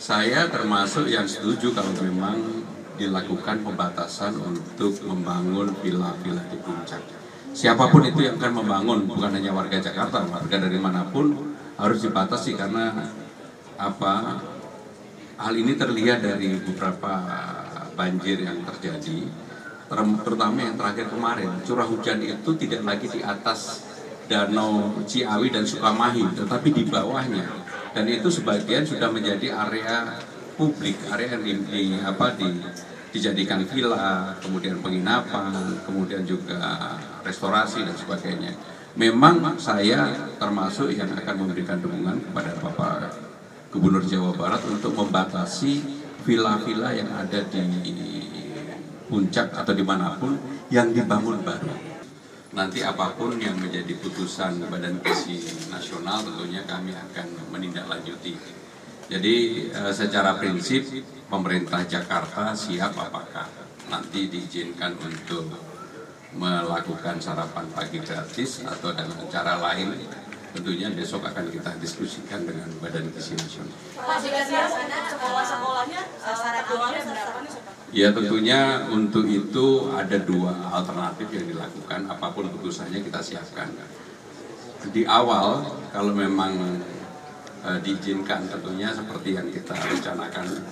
Saya termasuk yang setuju kalau memang dilakukan pembatasan untuk membangun villa-villa di puncak. Siapapun itu yang akan membangun, bukan hanya warga Jakarta, warga dari manapun harus dibatasi karena apa? Hal ini terlihat dari beberapa banjir yang terjadi, terutama yang terakhir kemarin. Curah hujan itu tidak lagi di atas Danau Ciawi dan Sukamahi, tetapi di bawahnya. Dan itu sebagian sudah menjadi area publik, area yang dijadikan villa, kemudian penginapan, kemudian juga restorasi dan sebagainya. Memang saya termasuk yang akan memberikan dukungan kepada Bapak Gubernur Jawa Barat untuk membatasi villa-villa yang ada di puncak atau dimanapun yang dibangun baru. Nanti apapun yang menjadi putusan Badan Gizi Nasional tentunya kami akan menindaklanjuti. Jadi secara prinsip pemerintah Jakarta siap apakah nanti diizinkan untuk melakukan sarapan pagi gratis atau dengan cara lain, tentunya besok akan kita diskusikan dengan Badan Gizi Nasional. Pak, jika sekolah-sekolahnya sasaran awalnya berapa nih, Pak? Ya tentunya untuk itu ada dua alternatif yang dilakukan, apapun putusannya kita siapkan. Di awal kalau memang diizinkan tentunya seperti yang kita rencanakan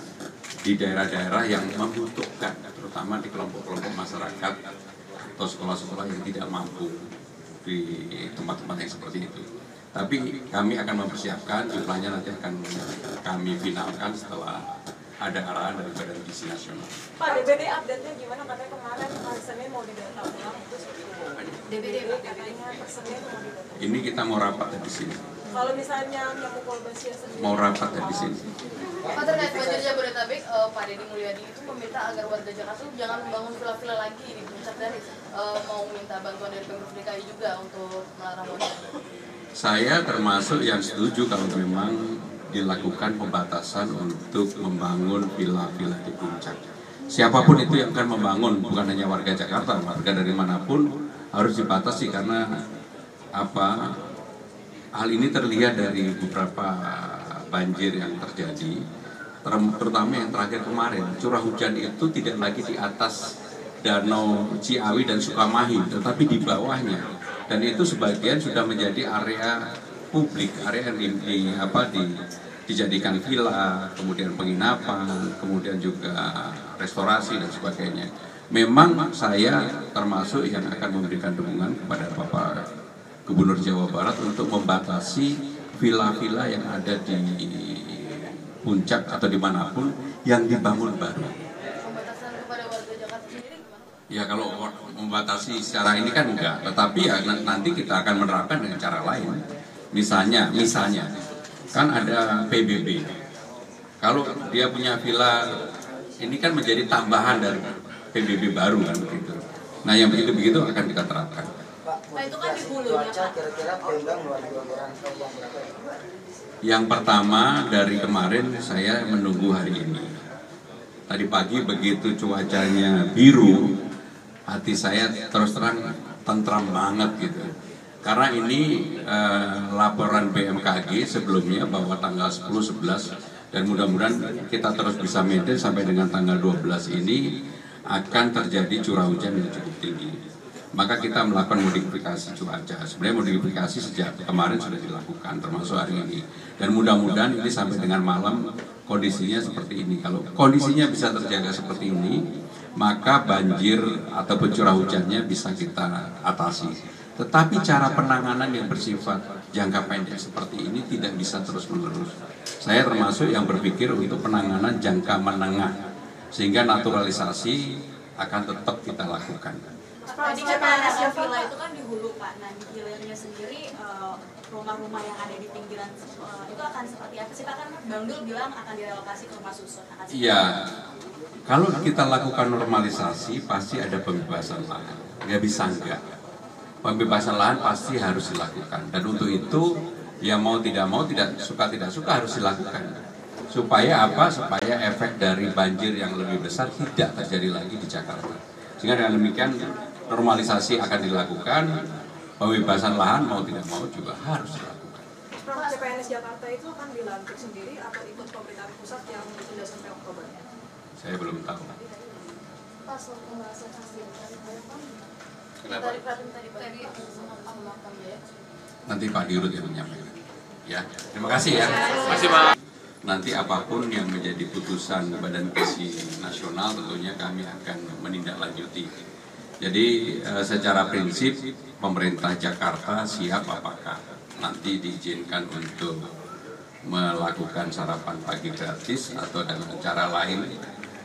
di daerah-daerah yang membutuhkan, terutama di kelompok-kelompok masyarakat atau sekolah-sekolah yang tidak mampu di tempat-tempat yang seperti itu. Tapi kami akan mempersiapkan, jumlahnya nanti akan kami finalkan setelah ada arahan dari Badan Gizi Nasional. Pak, DBD update-nya gimana? Katanya kemarin hari Senin mau didata ulang, itu DBD katanya per Senin mau didata. Ini kita mau rapat di sini. Kalau misalnya Nyamukul Basir sendiri Mau rapat di sini. Pak, terkait banjir Jabodetabek, Pak Deddy Mulyadi itu meminta agar warga Jakarta jangan membangun villa-villa lagi di puncak dan mau minta bantuan dari Pemprov DKI juga untuk melarang warga. Saya termasuk yang setuju kalau memang dilakukan pembatasan untuk membangun villa-villa di puncak. Siapapun itu yang akan membangun, bukan hanya warga Jakarta, warga dari manapun harus dibatasi karena apa? Hal ini terlihat dari beberapa banjir yang terjadi, terutama yang terakhir kemarin. Curah hujan itu tidak lagi di atas Danau Ciawi dan Sukamahi, tetapi di bawahnya. Dan itu sebagian sudah menjadi area publik, area yang dijadikan villa, kemudian penginapan, kemudian juga restorasi dan sebagainya. Memang saya termasuk yang akan memberikan dukungan kepada Bapak Gubernur Jawa Barat untuk membatasi villa-villa yang ada di puncak atau dimanapun yang dibangun baru. Pembatasan kepada warga Jakarta sendiri gimana? Ya kalau membatasi secara ini kan enggak, tetapi ya nanti kita akan menerapkan dengan cara lain. Misalnya kan ada PBB. Kalau dia punya villa, ini kan menjadi tambahan dari PBB baru kan begitu. Nah yang begitu-begitu akan kita terapkan. Pak, itu kan di hulunya, Pak. Kira-kira Pemda ngeluarin uang berapa ya? Yang pertama dari kemarin saya menunggu hari ini. Tadi pagi begitu cuacanya biru, hati saya terus terang tentram banget gitu. Karena ini laporan BMKG sebelumnya bahwa tanggal 10, 11 dan mudah-mudahan kita terus bisa maintain sampai dengan tanggal 12 ini akan terjadi curah hujan yang cukup tinggi. Maka kita melakukan modifikasi cuaca. Sebenarnya modifikasi sejak kemarin sudah dilakukan termasuk hari ini. Dan mudah-mudahan ini sampai dengan malam kondisinya seperti ini. Kalau kondisinya bisa terjaga seperti ini, maka banjir ataupun curah hujannya bisa kita atasi. Tetapi cara penanganan yang bersifat jangka pendek seperti ini tidak bisa terus-menerus. Saya termasuk yang berpikir untuk penanganan jangka menengah, sehingga naturalisasi akan tetap kita lakukan. Tadi kan rasio villa itu kan di hulu, Pak. Nah, di hilirnya sendiri rumah-rumah yang ada di pinggiran itu akan seperti apa sih, Pak? Kan Bang Dul bilang akan direlokasi ke rumah susun. Iya, kalau kita lakukan normalisasi pasti ada pembebasan lahan. Nggak bisa enggak. Pembebasan lahan pasti harus dilakukan. Dan untuk itu, ya mau tidak suka harus dilakukan. Supaya apa? Supaya efek dari banjir yang lebih besar tidak terjadi lagi di Jakarta. Sehingga dengan demikian normalisasi akan dilakukan, pembebasan lahan mau tidak mau juga harus dilakukan. program CPNS Jakarta itu akan dilantik sendiri atau ikut pemerintahan pusat yang ditunda sampai Oktober? Saya belum tahu. Pas pembahasan hasil Kenapa? tadi sama ya. Nanti Pak Dirut yang menyampaikan. Ya, terima kasih ya. Terima kasih Pak. Nanti apapun yang menjadi putusan Badan Gizi Nasional tentunya kami akan menindaklanjuti. Jadi secara prinsip pemerintah Jakarta siap apakah nanti diizinkan untuk melakukan sarapan pagi gratis atau dengan cara lain,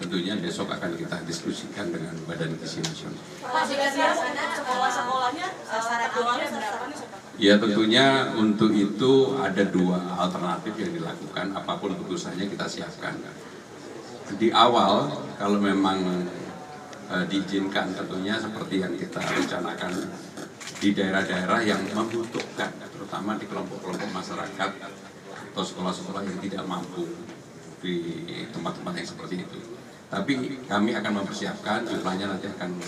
tentunya besok akan kita diskusikan dengan Badan Gizi Nasional. Pak, jika di sana sekolah-sekolahnya sasaran awalnya berapa nih? Ya tentunya untuk itu ada dua alternatif yang dilakukan, apapun putusannya kita siapkan. Di awal kalau memang diizinkan tentunya seperti yang kita rencanakan di daerah-daerah yang membutuhkan, terutama di kelompok-kelompok masyarakat atau sekolah-sekolah yang tidak mampu di tempat-tempat yang seperti itu. Tapi kami akan mempersiapkan, jumlahnya nanti akan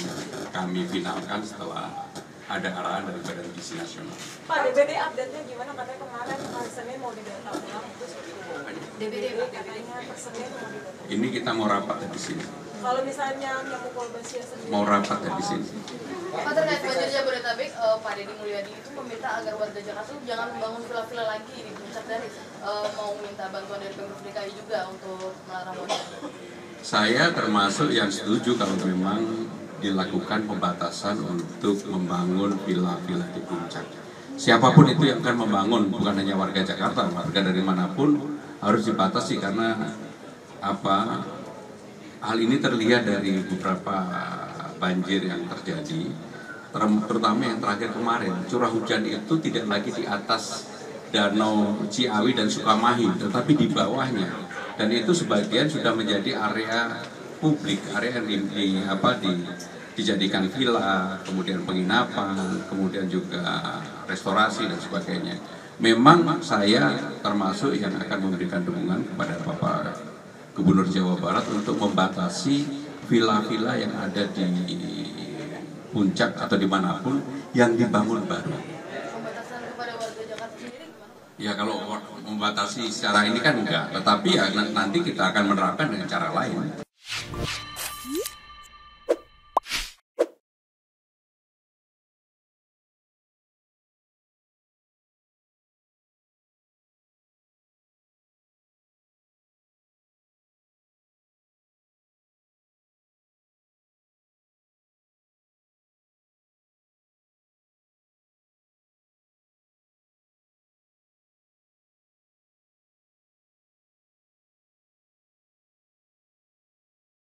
kami finalkan setelah ada arahan dari Badan Gizi Nasional. Pak, DBD update-nya gimana? Katanya kemarin hari Senin mau didata ulang, terus DBD katanya per Senin mau didata. Ini kita mau rapat di sini. Kalau misalnya nyamuk Polbasia sendiri Mau rapat di sini. Pak, terkait banjir Jabodetabek, Pak Deddy Mulyadi itu meminta agar warga Jakarta jangan membangun villa-villa lagi di puncak dan mau minta bantuan dari Pemprov DKI juga untuk melarang warga. Saya termasuk yang setuju kalau memang dilakukan pembatasan untuk membangun villa-villa di puncak. Siapapun itu yang akan membangun, bukan hanya warga Jakarta, warga dari manapun harus dibatasi karena apa? Hal ini terlihat dari beberapa banjir yang terjadi, terutama yang terakhir kemarin. Curah hujan itu tidak lagi di atas Danau Ciawi dan Sukamahi, tetapi di bawahnya. Dan itu sebagian sudah menjadi area publik, area yang dijadikan villa, kemudian penginapan, kemudian juga restorasi dan sebagainya. Memang saya termasuk yang akan memberikan dukungan kepada Bapak Gubernur Jawa Barat untuk membatasi villa-villa yang ada di puncak atau dimanapun yang dibangun baru. Pembatasan kepada warga Jakarta sendiri gimana? Ya kalau membatasi secara ini kan enggak, tetapi ya nanti kita akan menerapkan dengan cara lain.